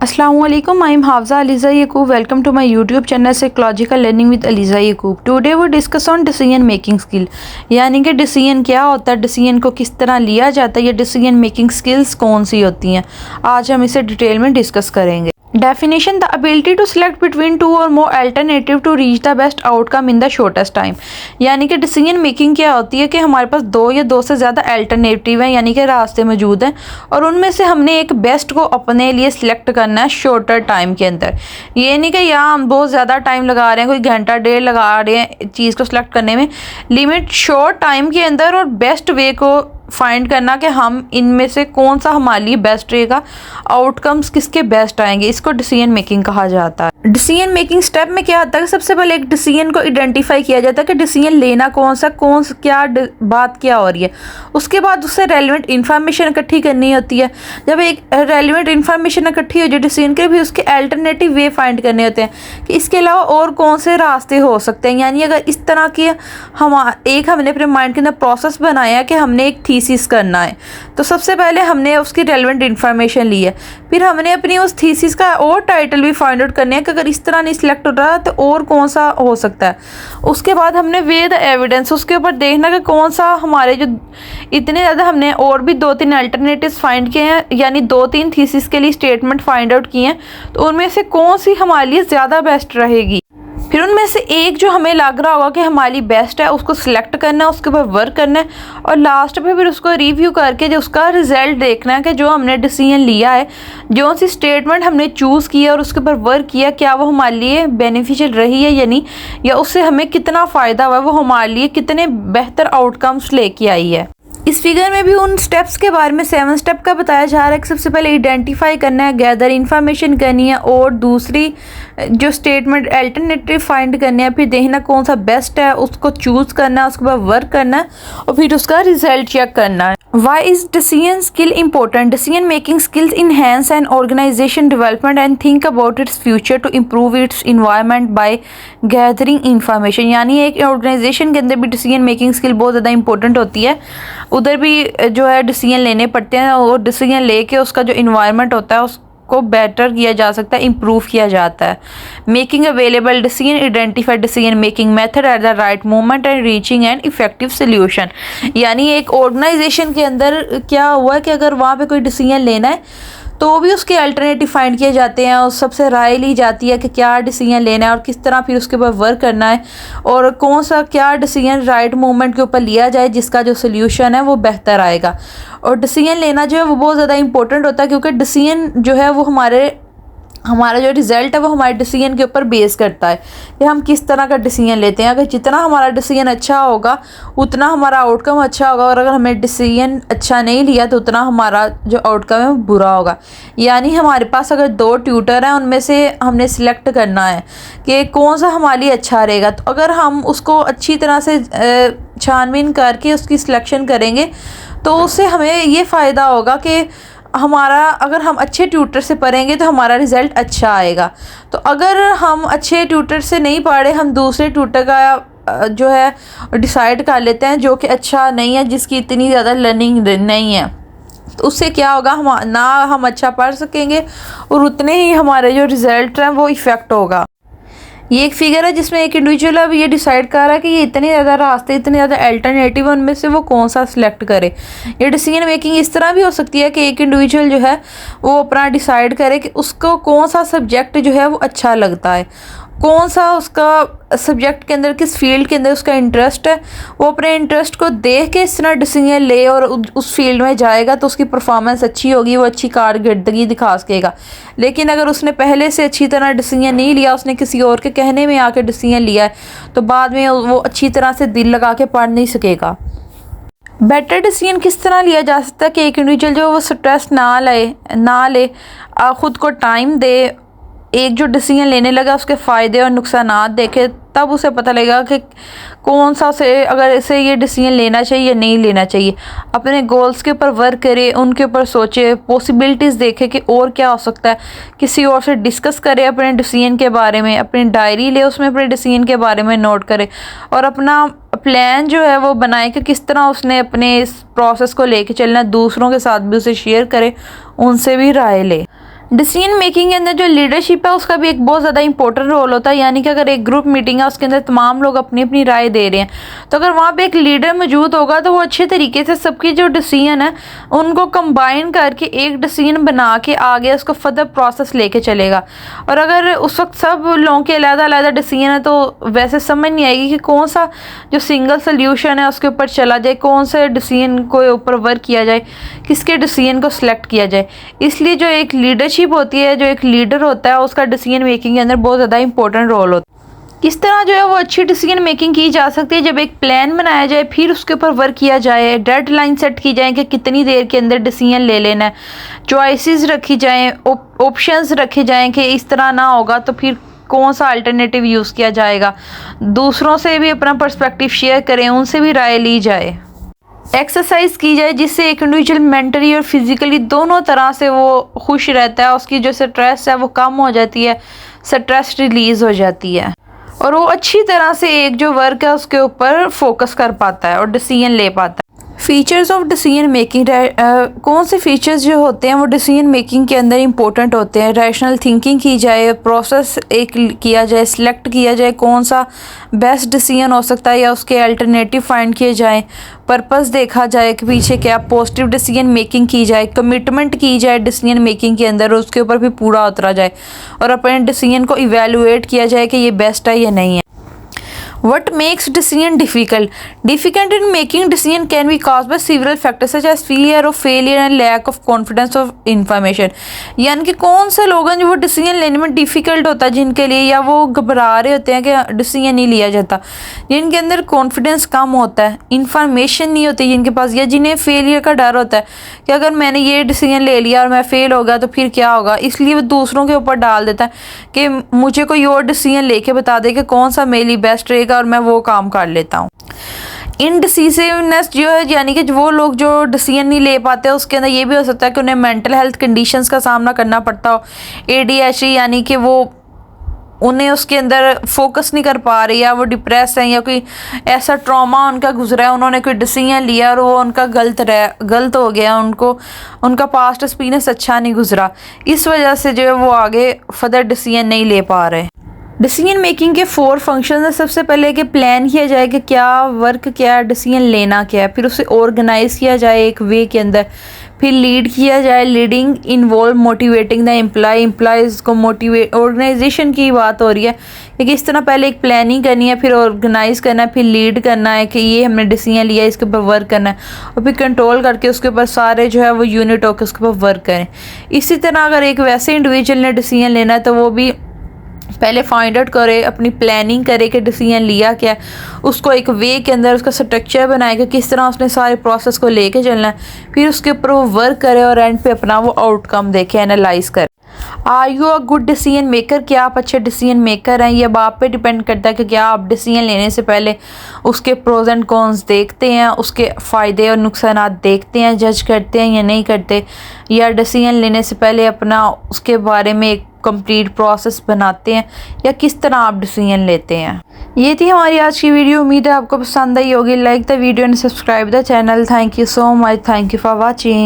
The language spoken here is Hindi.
Assalamu alaikum. I am Hafza Aliza Yaqub. Welcome to my YouTube channel Psychological Learning with Aliza Yaqub. Today we discuss on decision making skill. यानी कि डिसीजन क्या होता है, डिसीजन को किस तरह लिया जाता है, या डिसीजन मेकिंग स्किल्स कौन सी होती हैं। आज हम इसे डिटेल में डिस्कस करेंगे। Definition: the ability to select between two or more alternative to reach the best outcome in the shortest time। यानी कि डिसीजन मेकिंग क्या होती है कि हमारे पास दो या दो से ज़्यादा अल्टरनेटिव हैं, यानी कि रास्ते मौजूद हैं, और उनमें से हमने एक बेस्ट को अपने लिए सिलेक्ट करना है शॉर्टर टाइम के अंदर। ये नहीं कि यहाँ हम बहुत ज़्यादा टाइम लगा रहे हैं, कोई घंटा डेढ़ लगा रहे हैं चीज़ को सिलेक्ट करने में। लिमिट शॉर्ट टाइम के अंदर और बेस्ट वे को फाइंड करना कि हम इनमें से कौन सा हमारे लिए बेस्ट रहेगा, आउटकम्स किसके बेस्ट आएंगे, इसको डिसीजन मेकिंग कहा जाता है। डिसीजन मेकिंग स्टेप में क्या होता है कि सबसे पहले एक डिसीजन को आइडेंटिफाई किया जाता है कि डिसीजन लेना कौन सा क्या बात क्या हो रही है। उसके बाद उससे रेलिवेंट इन्फॉर्मेशन इकट्ठी करनी होती है। जब एक रेलिवेंट इन्फॉर्मेशन इकट्ठी हो जाए डिसीजन के, भी उसके अल्टरनेटिव वे फाइंड करने होते हैं कि इसके अलावा और कौन से रास्ते हो सकते हैं। यानी अगर इस तरह की हमने अपने माइंड के अंदर प्रोसेस बनाया कि हमने एक थीसिस करना है, तो सबसे पहले हमने उसकी रेलेवेंट इन्फॉर्मेशन ली है, फिर हमने अपनी उस थीसिस का और टाइटल भी फाइंड आउट करने है कि अगर इस तरह नहीं सिलेक्ट हो रहा तो और कौन सा हो सकता है। उसके बाद हमने वे द एविडेंस, उसके ऊपर देखना कि कौन सा हमारे जो इतने ज़्यादा हमने और भी दो तीन अल्टरनेटिव्स फाइंड किए हैं, यानी दो तीन थीसिस के लिए स्टेटमेंट फाइंड आउट किए हैं, तो उनमें से कौन सी हमारे लिए ज़्यादा बेस्ट रहेगी। फिर उनमें से एक जो हमें लग रहा होगा कि हमारी बेस्ट है, उसको सिलेक्ट करना है, उसके ऊपर वर्क करना है, और लास्ट पे फिर उसको रिव्यू करके जो उसका रिजल्ट देखना है कि जो हमने डिसीजन लिया है, जो सी स्टेटमेंट हमने चूज़ किया और उसके ऊपर वर्क किया, क्या वो हमारे लिए बेनिफिशियल रही है या नहीं, या उससे हमें कितना फ़ायदा हुआ, वो हमारे लिए कितने बेहतर आउटकम्स लेके आई है। इस फिगर में भी उन स्टेप्स के बारे में 7 स्टेप का बताया जा रहा है कि सबसे पहले आइडेंटिफाई करना है, गैदर इन्फॉर्मेशन करनी है, और दूसरी जो स्टेटमेंट अल्टरनेटिव फाइंड करने हैं, फिर देखना कौन सा बेस्ट है, उसको चूज़ करना है, उसके बाद वर्क करना है, और फिर उसका रिजल्ट चेक करना है। Why is decision skill important? Decision making skills enhance an organization development and think about its future to improve its environment by gathering information। यानी एक ऑर्गेनाइजेशन के अंदर भी डिसीजन मेकिंग स्किल बहुत ज़्यादा इंपॉर्टेंट होती है। उधर भी जो है डिसीजन लेने पड़ते हैं, और डिसीजन लेके उसका जो इन्वायरमेंट होता है उसको बेटर किया जा सकता है, इम्प्रूव किया जाता है। Making available decision, identify decision making method at the right moment and reaching an effective solution. यानी एक ऑर्गेनाइजेशन के अंदर क्या हुआ कि अगर वहाँ पे कोई डिसीजन लेना है तो भी उसके अल्टरनेटिव फाइंड किए जाते हैं, और सबसे राय ली जाती है कि क्या डिसीजन लेना है और किस तरह फिर उसके ऊपर वर्क करना है, और कौन सा क्या डिसीजन राइट मोमेंट के ऊपर लिया जाए जिसका जो सोल्यूशन है वो बेहतर आएगा। और डिसीजन लेना जो है वो बहुत ज़्यादा इंपॉर्टेंट होता है, क्योंकि डिसीजन जो है वो हमारा जो रिज़ल्ट है वो हमारे डिसीजन के ऊपर बेस करता है कि हम किस तरह का डिसीजन लेते हैं। अगर जितना हमारा डिसीजन अच्छा होगा उतना हमारा आउटकम अच्छा होगा, और अगर हमने डिसीजन अच्छा नहीं लिया तो उतना हमारा जो आउटकम है वो बुरा होगा। यानी हमारे पास अगर 2 ट्यूटर हैं, उनमें से हमने सिलेक्ट करना है कि कौन सा हमारे लिए अच्छा रहेगा, तो अगर हम उसको अच्छी तरह से छानबीन करके उसकी सिलेक्शन करेंगे तो उससे हमें ये फ़ायदा होगा कि अगर हम अच्छे ट्यूटर से पढ़ेंगे तो हमारा रिज़ल्ट अच्छा आएगा। तो अगर हम अच्छे ट्यूटर से नहीं पढ़े, हम दूसरे ट्यूटर का जो है डिसाइड कर लेते हैं जो कि अच्छा नहीं है, जिसकी इतनी ज़्यादा लर्निंग नहीं है, तो उससे क्या होगा, हम अच्छा पढ़ सकेंगे और उतने ही हमारे जो रिज़ल्ट हैं वो इफ़ेक्ट होगा। ये एक फिगर है जिसमें एक इंडिविजुअल अब ये डिसाइड कर रहा है कि ये इतने ज़्यादा रास्ते, इतने ज़्यादा अल्टरनेटिव, उनमें से वो कौन सा सिलेक्ट करे। ये डिसीजन मेकिंग इस तरह भी हो सकती है कि एक इंडिविजुअल जो है वो अपना डिसाइड करे कि उसको कौन सा सब्जेक्ट जो है वो अच्छा लगता है, कौन सा उसका सब्जेक्ट के अंदर, किस फील्ड के अंदर उसका इंटरेस्ट है, वो अपने इंटरेस्ट को देख के इस तरह डिसीजन ले और उस फील्ड में जाएगा तो उसकी परफॉर्मेंस अच्छी होगी, वो अच्छी कारकर्दगी दिखा सकेगा। लेकिन अगर उसने पहले से अच्छी तरह डिसीजन नहीं लिया, उसने किसी और के कहने में आके डिसीजन लिया है, तो बाद में वो अच्छी तरह से दिल लगा के पढ़ नहीं सकेगा। बेटर डिसीजन किस तरह लिया जा सकता है कि एक इंडिविजुअल जो वो स्ट्रेस ना ले, ख़ुद को टाइम दे, एक जो डिसीजन लेने लगा उसके फ़ायदे और नुकसानात देखे, तब उसे पता लगेगा कि कौन सा अगर इसे ये डिसीजन लेना चाहिए या नहीं लेना चाहिए। अपने गोल्स के ऊपर वर्क करे, उनके ऊपर सोचे, पॉसिबिलिटीज़ देखे कि और क्या हो सकता है, किसी और से डिस्कस करे अपने डिसीजन के बारे में, अपनी डायरी ले उसमें अपने डिसीजन के बारे में नोट करे, और अपना प्लान जो है वो बनाए कि किस तरह उसने अपने इस प्रोसेस को लेके चलना है। दूसरों के साथ भी उसे शेयर करे, उनसे भी राय ले। डिसीजन मेकिंग के अंदर जो लीडरशिप है उसका भी एक बहुत ज़्यादा इंपॉर्टेंट रोल होता है। यानी कि अगर एक ग्रुप मीटिंग है उसके अंदर तमाम लोग अपनी अपनी राय दे रहे हैं, तो अगर वहाँ पे एक लीडर मौजूद होगा तो वो अच्छे तरीके से सबकी जो डिसीजन है उनको कंबाइन करके एक डिसीजन बना के आगे उसको फर्दर प्रोसेस लेके चलेगा। और अगर उस वक्त सब लोगों के अलग-अलग डिसीजन है तो वैसे समझ नहीं आएगी कि कौन सा जो सिंगल सोल्यूशन है उसके ऊपर चला जाए, कौन से डिसीजन को ऊपर वर्क किया जाए, किसके डिसीजन को सिलेक्ट किया जाए। इसलिए जो एक लीडरशिप होती है, जो एक लीडर होता है, उसका डिसीजन मेकिंग के अंदर बहुत ज़्यादा इंपॉर्टेंट रोल होता है। किस तरह जो है वो अच्छी डिसीजन मेकिंग की जा सकती है, जब एक प्लान बनाया जाए, फिर उसके ऊपर वर्क किया जाए, डेडलाइन सेट की जाए कि कितनी देर के अंदर डिसीजन ले लेना है, चॉइसेस रखी जाएँ, ऑप्शंस रखे जाएँ कि इस तरह ना होगा तो फिर कौन सा अल्टरनेटिव यूज़ किया जाएगा। दूसरों से भी अपना पर्सपेक्टिव शेयर करें, उनसे भी राय ली जाए, एक्सरसाइज की जाए जिससे एक इंडिविजुअल मेंटली और फिजिकली दोनों तरह से वो खुश रहता है, उसकी जो स्ट्रेस है वो कम हो जाती है, स्ट्रेस रिलीज हो जाती है और वो अच्छी तरह से एक जो वर्क है उसके ऊपर फोकस कर पाता है और डिसीजन ले पाता है। फीचर्स ऑफ डिसीजन मेकिंग, कौन से फीचर्स जो होते हैं वो डिसीजन मेकिंग के अंदर इंपॉर्टेंट होते हैं। रैशनल थिंकिंग की जाए, प्रोसेस एक किया जाए, सिलेक्ट किया जाए कौन सा बेस्ट डिसीजन हो सकता है या उसके अल्टरनेटिव फाइंड किए जाए, पर्पस देखा जाए कि पीछे क्या, पॉजिटिव डिसीजन मेकिंग की जाए, कमिटमेंट की जाए डिसीजन मेकिंग के अंदर, उसके ऊपर भी पूरा उतरा जाए और अपने डिसीजन को इवेलुएट किया जाए कि ये बेस्ट है या नहीं है। What makes decision difficult? Difficult in making decision can be caused by several factors such as fear of failure and lack of confidence of information। यानी कि कौन से लोग हैं जो वो डिसीजन लेने में डिफ़िकल्ट होता है जिनके लिए, या वो घबरा रहे होते हैं कि डिसीजन नहीं लिया जाता, जिनके अंदर कॉन्फिडेंस कम होता है, इंफॉर्मेशन नहीं होती जिनके पास, या जिन्हें फेलियर का डर होता है कि अगर मैंने ये डिसीजन ले लिया और मैं फेल हो गया तो फिर क्या होगा। इसलिए वो दूसरों के ऊपर डाल देता है कि मुझे कोई और डिसीजन लेके बता दे कि कौन सा मेरे लिए बेस्ट रहेगा और मैं वो काम कर लेता हूँ। इनडिसिसिवनेस जो है, यानी कि वो लोग जो डिसीजन नहीं ले पाते, उसके अंदर ये भी हो सकता है कि उन्हें मेंटल हेल्थ कंडीशंस का सामना करना पड़ता हो। ADHD यानी कि वो उन्हें उसके अंदर फोकस नहीं कर पा रही, या वो डिप्रेस है, या कोई ऐसा ट्रॉमा उनका गुजरा है, उन्होंने कोई डिसीजन लिया और वो उनका गलत हो गया, उनको उनका पास्ट एक्सपीरियंस अच्छा नहीं गुजरा, इस वजह से जो है वो आगे फर्दर डिसीजन नहीं ले पा रहे। डिसीजन मेकिंग के 4 फंक्शन है। सबसे पहले कि प्लान किया जाए कि क्या वर्क, क्या डिसीजन लेना क्या है, फिर उसे ऑर्गेनाइज किया जाए एक वे के अंदर, फिर लीड किया जाए, leading involve motivating the employees को मोटिवेट, ऑर्गेनाइजेशन की बात हो रही है कि इस तरह पहले एक प्लानिंग करनी है, फिर ऑर्गेनाइज करना है, फिर लीड करना है कि ये हमने डिसीजन लिया, इसके ऊपर वर्क करना है, और फिर कंट्रोल करके उसके ऊपर सारे जो है वो यूनिट होकर उसके ऊपर वर्क करें। इसी तरह अगर एक वैसे इंडिविजुअल ने डिसीजन लेना है तो वो भी पहले फाइंड आउट करे, अपनी प्लानिंग करे कि डिसीजन लिया क्या, उसको एक वे के अंदर उसका स्ट्रक्चर बनाए कि किस तरह उसने सारे प्रोसेस को लेके चलना है, फिर उसके ऊपर वो वर्क करे और एंड पे अपना वो आउटकम देखे, एनालाइज करे। Are you a good decision maker, क्या आप अच्छे डिसीजन मेकर हैं? ये अब आप पे डिपेंड करता है कि क्या आप डिसीजन लेने से पहले उसके प्रोज एंड कॉन्स देखते हैं, उसके फ़ायदे और नुकसान देखते हैं, जज करते हैं या नहीं करते, या डिसीजन लेने से पहले अपना उसके बारे में एक कंप्लीट प्रोसेस बनाते हैं, या किस तरह आप डिसीजन लेते हैं। ये थी हमारी आज की वीडियो। उम्मीद है आपको पसंद आई होगी। Like the video and subscribe the channel. Thank you so much. Thank you for watching.